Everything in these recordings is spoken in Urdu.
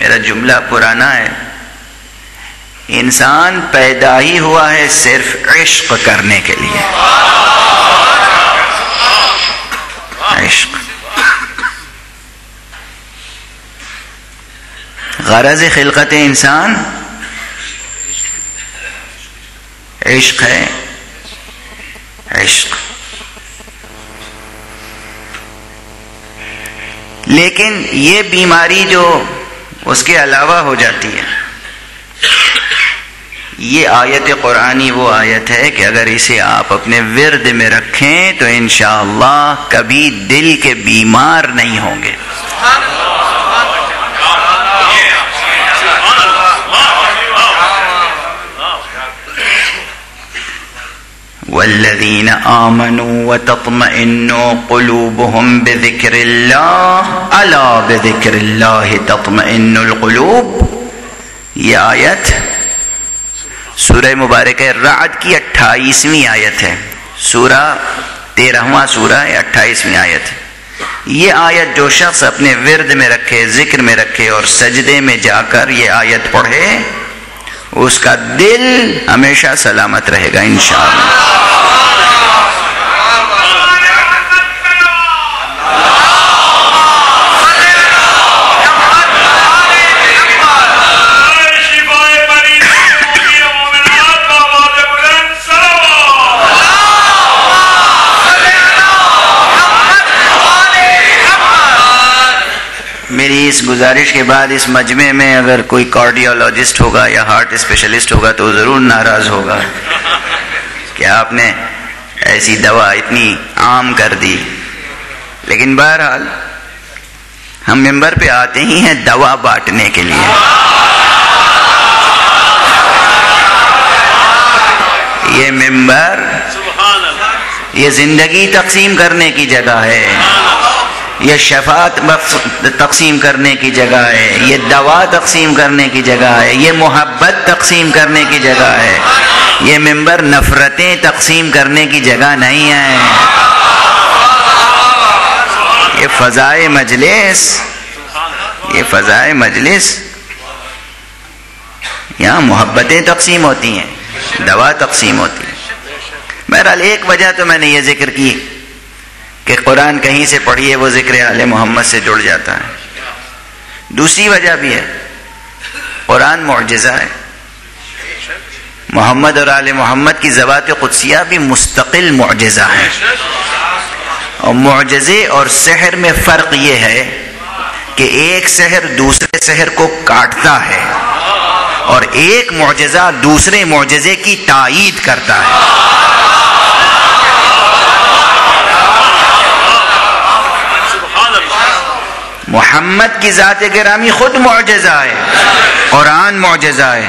میرا جملہ پرانا ہے، انسان پیدا ہی ہوا ہے صرف عشق کرنے کے لیے. عشق غرض خلقت انسان عشق ہے. عشق. لیکن یہ بیماری جو اس کے علاوہ ہو جاتی ہے، یہ آیت قرآنی وہ آیت ہے کہ اگر اسے آپ اپنے ورد میں رکھیں تو انشاءاللہ کبھی دل کے بیمار نہیں ہوں گے. والذین آمنوا وتطمئن قلوبهم بذکر اللہ الا بذکر اللہ تطمئن القلوب. یہ آیت سورہ مبارکہ رعد کی 28ویں آیت ہے. سورہ 13واں سورہ ہے، 28ویں آیت ہے. یہ آیت جو شخص اپنے ورد میں رکھے، ذکر میں رکھے اور سجدے میں جا کر یہ آیت پڑھے، اس کا دل ہمیشہ سلامت رہے گا انشاءاللہ. میری اس گزارش کے بعد اس مجمع میں اگر کوئی کارڈیولوجسٹ ہوگا یا ہارٹ اسپیشلسٹ ہوگا تو ضرور ناراض ہوگا کہ آپ نے ایسی دوا اتنی عام کر دی. لیکن بہرحال ہم ممبر پہ آتے ہی ہیں دوا بانٹنے کے لیے. یہ ممبر یہ زندگی تقسیم کرنے کی جگہ ہے، یہ شفاعت تقسیم کرنے کی جگہ ہے، یہ دوا تقسیم کرنے کی جگہ ہے، یہ محبت تقسیم کرنے کی جگہ ہے. یہ ممبر نفرتیں تقسیم کرنے کی جگہ نہیں ہے. یہ فضائے مجلس، یہ فضائے مجلس یہاں محبتیں تقسیم ہوتی ہیں، دوا تقسیم ہوتی ہے. بہرحال ایک وجہ تو میں نے یہ ذکر کی کہ قرآن کہیں سے پڑھیے وہ ذکر آل محمد سے جڑ جاتا ہے. دوسری وجہ بھی ہے، قرآن معجزہ ہے. محمد اور آل محمد کی ذوات قدسیہ بھی مستقل معجزہ ہے. اور معجزے اور سحر میں فرق یہ ہے کہ ایک سحر دوسرے سحر کو کاٹتا ہے اور ایک معجزہ دوسرے معجزے کی تائید کرتا ہے. محمد کی ذات گرامی خود معجزہ ہے، قرآن معجزہ ہے.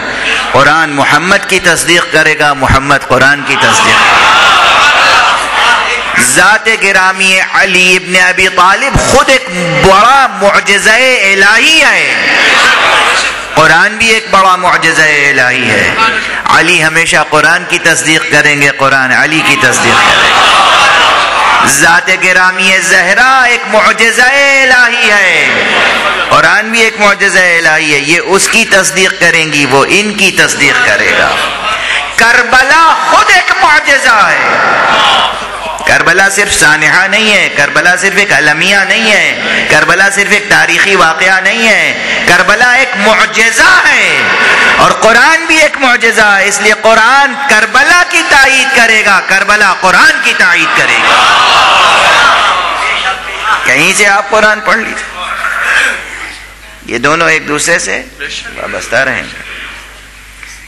قرآن محمد کی تصدیق کرے گا، محمد قرآن کی تصدیق کرے گا. ذات گرامی علی ابن ابی طالب خود ایک بڑا معجزہ الہی ہے. قرآن بھی ایک بڑا معجزہ الہی ہے. علی ہمیشہ قرآن کی تصدیق کریں گے، قرآن علی کی تصدیق کرے گا. ذات گرامی زہرا ایک معجزہ الہی ہے، قرآن بھی ایک معجزہ الہی ہے. یہ اس کی تصدیق کریں گی، وہ ان کی تصدیق کرے گا. کربلا خود ایک معجزہ ہے. کربلا صرف سانحہ نہیں ہے، کربلا صرف ایک المیہ نہیں ہے، کربلا صرف ایک تاریخی واقعہ نہیں ہے، کربلا ایک معجزہ ہے. اور قرآن بھی ایک معجزہ ہے. اس لیے قرآن کربلا کی تائید کرے گا، کربلا قرآن کی تائید کرے گا. کہیں سے آپ قرآن پڑھ لیجیے، یہ دونوں ایک دوسرے سے وابستہ رہیں گے.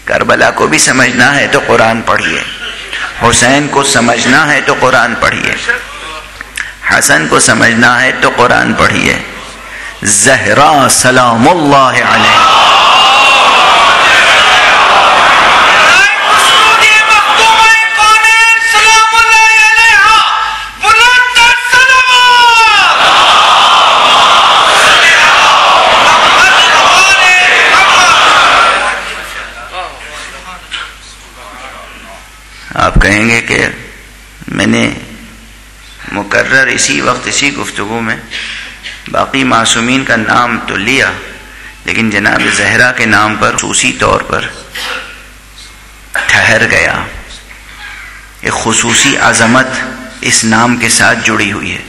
کربلا کو بھی سمجھنا ہے تو قرآن پڑھیے، حسین کو سمجھنا ہے تو قرآن پڑھیے، حسن کو سمجھنا ہے تو قرآن پڑھیے. زہرا سلام اللہ علیہ آپ کہیں گے کہ میں نے مقرر اسی وقت اسی گفتگو میں باقی معصومین کا نام تو لیا، لیکن جناب زہرا کے نام پر خصوصی طور پر ٹھہر گیا. ایک خصوصی عظمت اس نام کے ساتھ جڑی ہوئی ہے.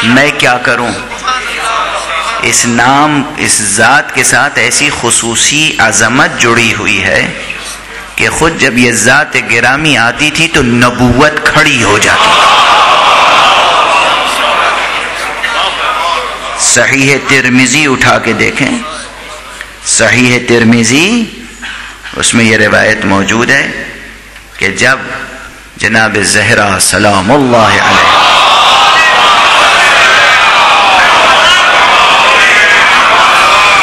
میں کیا کروں؟ اس نام، اس ذات کے ساتھ ایسی خصوصی عظمت جڑی ہوئی ہے کہ خود جب یہ ذات گرامی آتی تھی تو نبوت کھڑی ہو جاتی. صحیح ترمذی اٹھا کے دیکھیں، صحیح ترمذی، اس میں یہ روایت موجود ہے کہ جب جناب زہرا سلام اللہ علیہ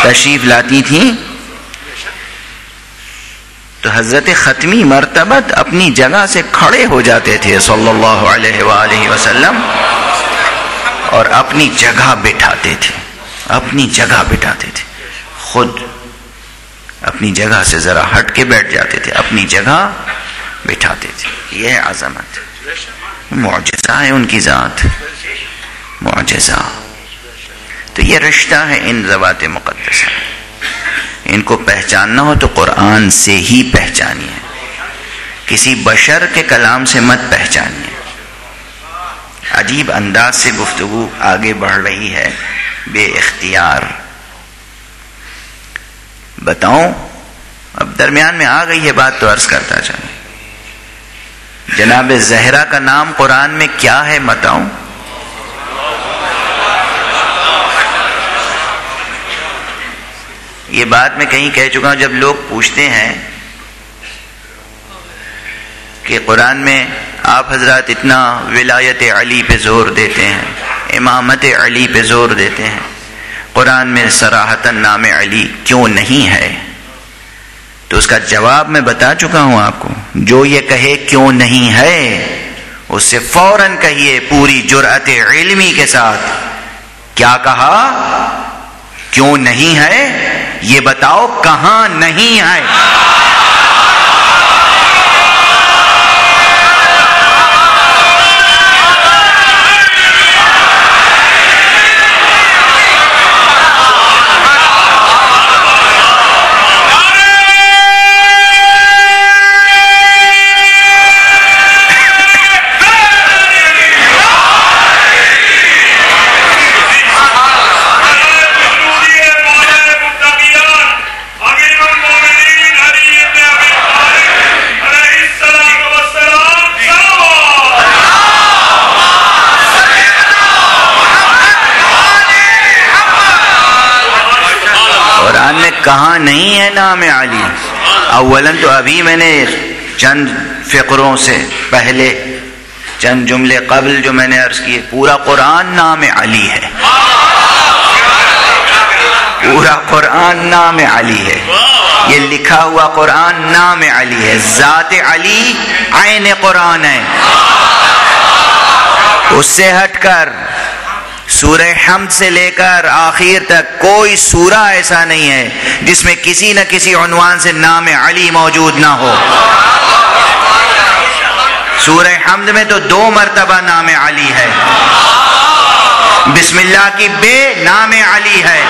تشریف لاتی تھیں تو حضرت ختمی مرتبت اپنی جگہ سے کھڑے ہو جاتے تھے صلی اللہ علیہ وآلہ وسلم اور اپنی جگہ بٹھاتے تھے، اپنی جگہ بٹھاتے تھے. خود اپنی جگہ سے ذرا ہٹ کے بیٹھ جاتے تھے، اپنی جگہ بٹھاتے تھے. یہ عظمت، معجزہ ہے ان کی ذات، معجزہ. تو یہ رشتہ ہے ان ذوات مقدسہ. ان کو پہچاننا ہو تو قرآن سے ہی پہچانیے، کسی بشر کے کلام سے مت پہچانیے. عجیب انداز سے گفتگو آگے بڑھ رہی ہے بے اختیار. بتاؤں، اب درمیان میں آ گئی ہے بات تو عرض کرتا چلوں. جناب زہرا کا نام قرآن میں کیا ہے بتاؤں؟ یہ بات میں کہیں کہہ چکا ہوں. جب لوگ پوچھتے ہیں کہ قرآن میں آپ حضرات اتنا ولایت علی پہ زور دیتے ہیں، امامت علی پہ زور دیتے ہیں، قرآن میں صراحتاً نام علی کیوں نہیں ہے؟ تو اس کا جواب میں بتا چکا ہوں آپ کو. جو یہ کہے کیوں نہیں ہے اس سے فوراً کہیے پوری جرأت علمی کے ساتھ، کیا کہا؟ کیوں نہیں ہے؟ یہ بتاؤ کہاں نہیں ہے. کہاں نہیں ہے نام علی؟ اولاً تو ابھی میں نے چند فقروں سے پہلے چند جملے قبل جو میں نے عرض کیے، پورا قرآن نام علی ہے، پورا قرآن نام علی ہے. یہ لکھا ہوا قرآن نام علی ہے. ذات علی عین قرآن ہے. اس سے ہٹ کر سورہ حمد سے لے کر آخر تک کوئی سورہ ایسا نہیں ہے جس میں کسی نہ کسی عنوان سے نام علی موجود نہ ہو. سورہ حمد میں تو 2 مرتبہ نام علی ہے. بسم اللہ کی بے نام علی ہے.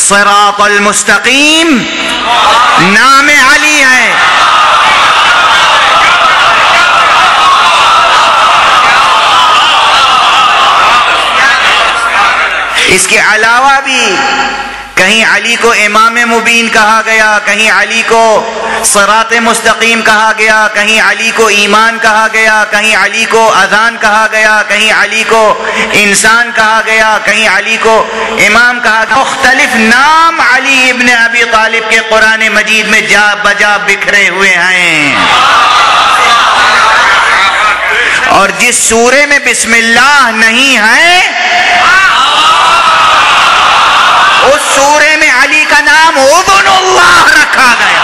صراط المستقیم نام علی ہے. اس کے علاوہ بھی کہیں علی کو امام مبین کہا گیا، کہیں علی کو صراط مستقیم کہا گیا، کہیں علی کو ایمان کہا گیا، کہیں علی کو اذان کہا گیا، کہیں علی کو انسان کہا گیا، کہیں علی کو امام کہا گیا. مختلف نام علی ابن ابی طالب کے قرآن مجید میں جا بجا بکھرے ہوئے ہیں. اور جس سورے میں بسم اللہ نہیں ہے اس سورے میں علی کا نام اذن اللہ رکھا گیا.